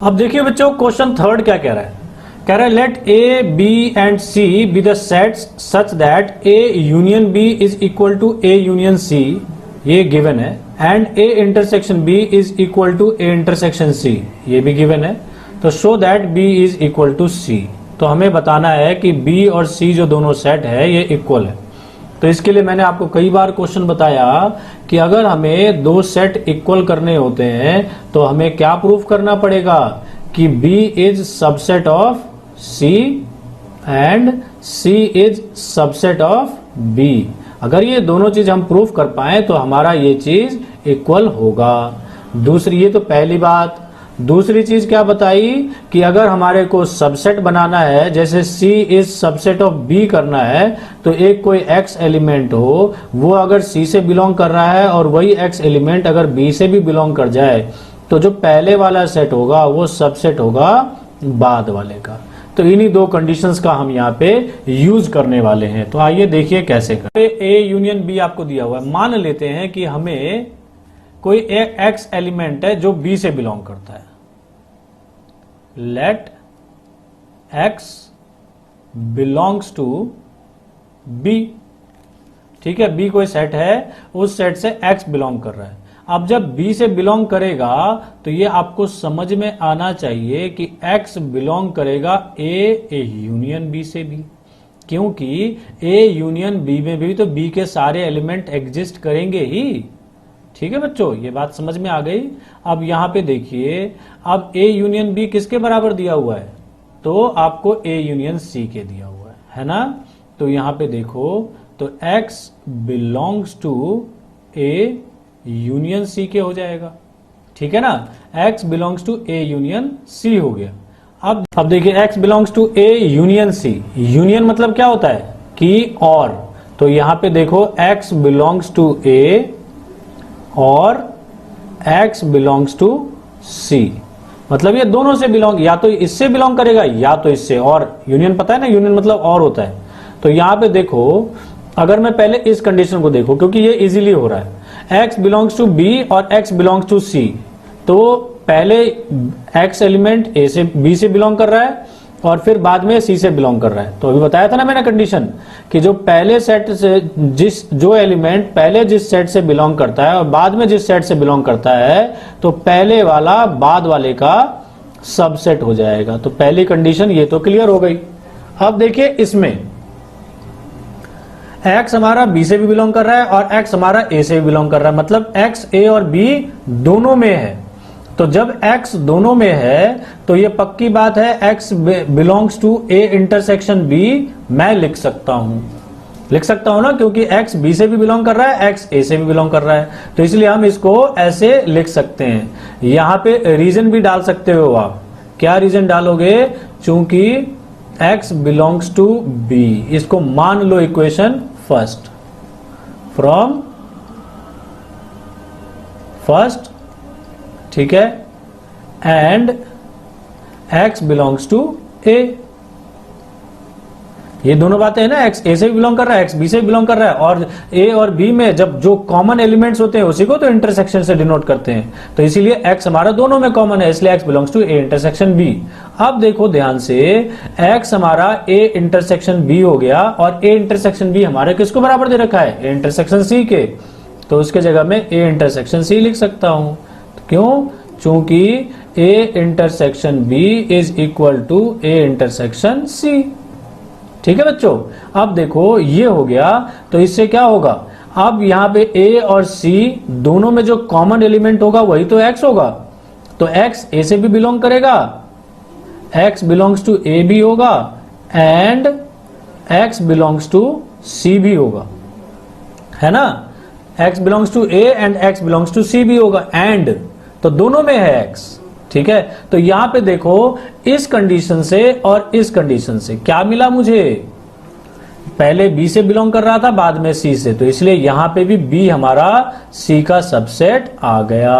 अब देखिए बच्चों, क्वेश्चन थर्ड क्या कह रहा है। कह रहा है let A B and C be the sets such that A union B is equal to A union C, ये गिवन है, and A intersection B is equal to A intersection C, ये भी गिवन है। तो show that B is equal to C. तो हमें बताना है कि बी और सी जो दोनों सेट है ये इक्वल है। तो इसके लिए मैंने आपको कई बार क्वेश्चन बताया कि अगर हमें दो सेट इक्वल करने होते हैं तो हमें क्या प्रूफ करना पड़ेगा कि B is subset of C and C is subset of B। अगर ये दोनों चीज हम प्रूफ कर पाए तो हमारा ये चीज इक्वल होगा। दूसरी, ये तो पहली बात। दूसरी चीज क्या बताई कि अगर हमारे को सबसेट बनाना है, जैसे C is subset of B करना है, तो एक कोई X एलिमेंट हो, वो अगर C से बिलोंग कर रहा है और वही X एलिमेंट अगर B से भी बिलोंग कर जाए तो जो पहले वाला सेट होगा वो सबसेट होगा बाद वाले का। तो इन्हीं दो कंडीशंस का हम यहाँ पे यूज करने वाले हैं। तो आइए देखिए कैसे करें। A यूनियन B आपको दिया हुआ है। मान लेते हैं कि हमें कोई एक X एलिमेंट है जो B से बिलोंग करता है। Let X belongs to B, ठीक है, B कोई सेट है, उस सेट से X बिलोंग कर रहा है। अब जब B से बिलोंग करेगा तो ये आपको समझ में आना चाहिए कि X बिलोंग करेगा A यूनियन B से भी, क्योंकि A यूनियन B में भी तो B के सारे एलिमेंट एग्जिस्ट करेंगे ही। ठीक है बच्चों, ये बात समझ में आ गई। अब यहां पे देखिए, अब A यूनियन B किसके बराबर दिया हुआ है? तो आपको A यूनियन C के दिया हुआ है ना। तो यहां पे देखो, तो X belongs to A union C के हो जाएगा। ठीक है ना, X belongs to A union C हो गया। अब देखिए, X belongs to A union C। Union मतलब क्या होता है कि और। तो यहां पे देखो, X बिलोंग्स टू A और X बिलोंग्स टू C, मतलब ये दोनों से बिलोंग, या तो इससे बिलोंग करेगा या तो इससे। और यूनियन पता है ना, यूनियन मतलब और होता है। तो यहां पे देखो, अगर मैं पहले इस कंडीशन को देखो, क्योंकि ये इजीली हो रहा है, X बिलोंग्स टू B और X बिलोंग्स टू C, तो पहले X एलिमेंट A से B से बिलोंग कर रहा है और फिर बाद में C से बिलोंग कर रहा है। तो अभी बताया था ना मैंने कंडीशन कि जो पहले सेट से जो एलिमेंट पहले जिस सेट से बिलोंग करता है और बाद में जिस सेट से बिलोंग करता है, तो पहले वाला बाद वाले का सबसेट हो जाएगा। तो पहली कंडीशन ये तो क्लियर हो गई। अब देखिए, इसमें X हमारा B से भी बिलोंग कर रहा है और X हमारा A से भी बिलोंग कर रहा है, मतलब X A और B दोनों में है। तो जब X दोनों में है तो ये पक्की बात है X belongs to A intersection B मैं लिख सकता हूं ना, क्योंकि X B से भी बिलोंग कर रहा है, X A से भी बिलोंग कर रहा है। तो इसलिए हम इसको ऐसे लिख सकते हैं। यहां पे रीजन भी डाल सकते हो आप। क्या रीजन डालोगे? चूंकि X बिलोंग्स टू B, इसको मान लो इक्वेशन फर्स्ट, फ्रॉम फर्स्ट, ठीक है, and X belongs to A। ये दोनों बातें हैं ना, X A से भी बिलोंग कर रहा है, X B से भी बिलोंग कर रहा है, और A और B में जब जो कॉमन एलिमेंट्स होते हैं उसी को तो इंटरसेक्शन से डिनोट करते हैं। तो इसीलिए X हमारा दोनों में कॉमन है, इसलिए X belongs to A intersection B। अब देखो ध्यान से, X हमारा A इंटरसेक्शन B हो गया और A इंटरसेक्शन B हमारे किसको बराबर दे रखा है? A इंटरसेक्शन C के। तो उसके जगह में A इंटरसेक्शन C लिख सकता हूं। क्यों? चूंकि A intersection B is equal to A intersection C। ठीक है बच्चों, अब देखो ये हो गया। तो इससे क्या होगा? अब यहां पे A और C दोनों में जो कॉमन एलिमेंट होगा वही तो X होगा। तो X A से भी बिलोंग करेगा, X बिलोंग्स टू A भी होगा, and X belongs to C भी होगा, है ना। X belongs to A and X belongs to C भी होगा, एंड तो दोनों में है X। ठीक है, तो यहां पे देखो, इस कंडीशन से और इस कंडीशन से क्या मिला मुझे? पहले B से बिलोंग कर रहा था, बाद में C से, तो इसलिए यहां पे भी B हमारा C का सबसेट आ गया।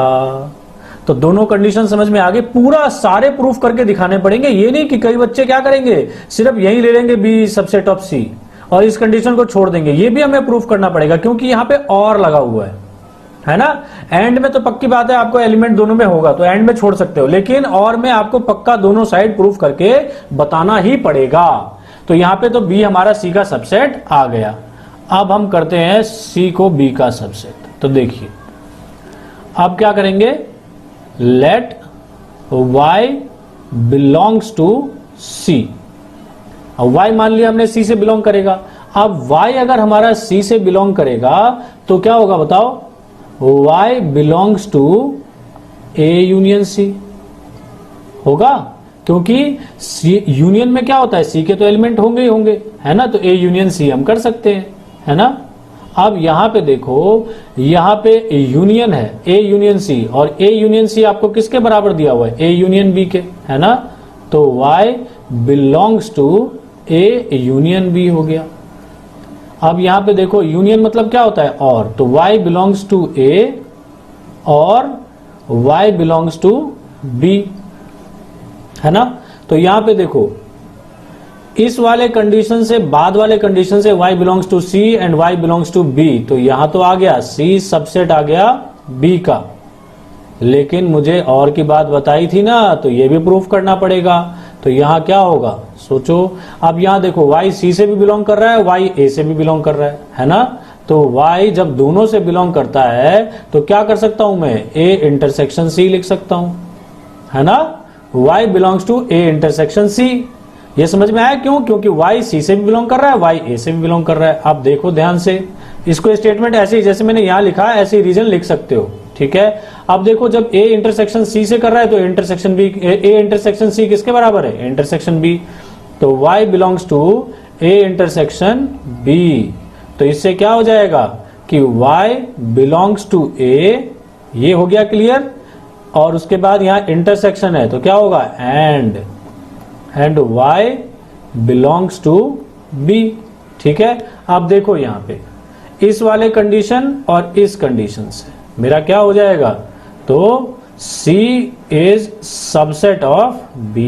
तो दोनों कंडीशन समझ में आ गई। पूरा सारे प्रूफ करके दिखाने पड़ेंगे। ये नहीं कि कई बच्चे क्या करेंगे, सिर्फ यही ले लेंगे B सबसेट ऑफ C और इस कंडीशन को छोड़ देंगे। ये भी हमें प्रूफ करना पड़ेगा, क्योंकि यहां पे और लगा हुआ है। है ना। एंड में तो पक्की बात है आपको एलिमेंट दोनों में होगा तो एंड में छोड़ सकते हो, लेकिन और में आपको पक्का दोनों साइड प्रूफ करके बताना ही पड़ेगा। तो यहां पे तो बी हमारा सी का सबसेट आ गया। अब हम करते हैं सी को बी का सबसेट। तो देखिए अब क्या करेंगे, लेट y बिलोंग्स टू सी। अब y मान लिया हमने c से बिलोंग करेगा। अब y अगर हमारा c से बिलोंग करेगा तो क्या होगा बताओ, y belongs to a union c होगा, क्योंकि यूनियन में क्या होता है, c के तो एलिमेंट होंगे ही होंगे, है ना। तो a यूनियन c हम कर सकते हैं, है ना। अब यहां पे देखो, यहां पे यूनियन है a यूनियन c, और a यूनियन c आपको किसके बराबर दिया हुआ है, a यूनियन b के, है ना। तो y belongs to a union b हो गया। अब यहां पे देखो यूनियन मतलब क्या होता है, और, तो y बिलोंग्स टू a और y बिलोंग्स टू b, है ना। तो यहां पे देखो इस वाले कंडीशन से बाद वाले कंडीशन से y belongs to c and y belongs to b, तो यहां तो आ गया c सबसेट आ गया b का। लेकिन मुझे और की बात बताई थी ना, तो ये भी प्रूफ करना पड़ेगा। तो यहां क्या होगा सोचो। अब यहां देखो y c से भी बिलोंग कर रहा है, y a से भी बिलोंग कर रहा है ना। तो y जब दोनों से बिलोंग करता है तो क्या कर सकता हूं मैं, a इंटरसेक्शन c लिख सकता हूं, है ना। y belongs to a intersection c। ये समझ में आया क्यों, क्योंकि y c से भी बिलोंग कर रहा है, y a से भी बिलोंग कर रहा है। आप देखो ध्यान से, इसको स्टेटमेंट ऐसे ही जैसे मैंने यहां लिखा है ऐसे ही रीजन लिख सकते हो, ठीक है। अब देखो जब a इंटरसेक्शन c से कर रहा है तो intersection b, a intersection c किसके बराबर है, इंटरसेक्शन b। तो y belongs to a intersection b। तो इससे क्या हो जाएगा कि y बिलोंग्स टू a, ये हो गया क्लियर। और उसके बाद यहां इंटरसेक्शन है तो क्या होगा, and y belongs to b, ठीक है। अब देखो यहां पे इस वाले कंडीशन और इस कंडीशन से मेरा क्या हो जाएगा, तो c is subset of b,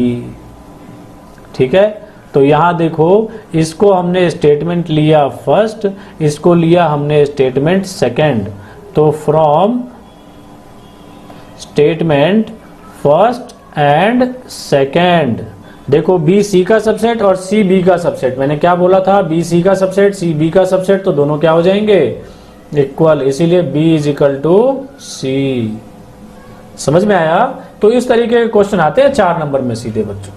ठीक है। तो यहां देखो इसको हमने स्टेटमेंट लिया फर्स्ट, इसको लिया हमने स्टेटमेंट सेकंड। तो from statement first and second, देखो बी सी का सबसेट और सी बी का सबसेट। मैंने क्या बोला था, बी सी का सबसेट सी बी का सबसेट, तो दोनों क्या हो जाएंगे, इक्वल। इसीलिए बी इज इक्वल टू सी। समझ में आया। तो इस तरीके के क्वेश्चन आते हैं 4 नंबर में सीधे बच्चों।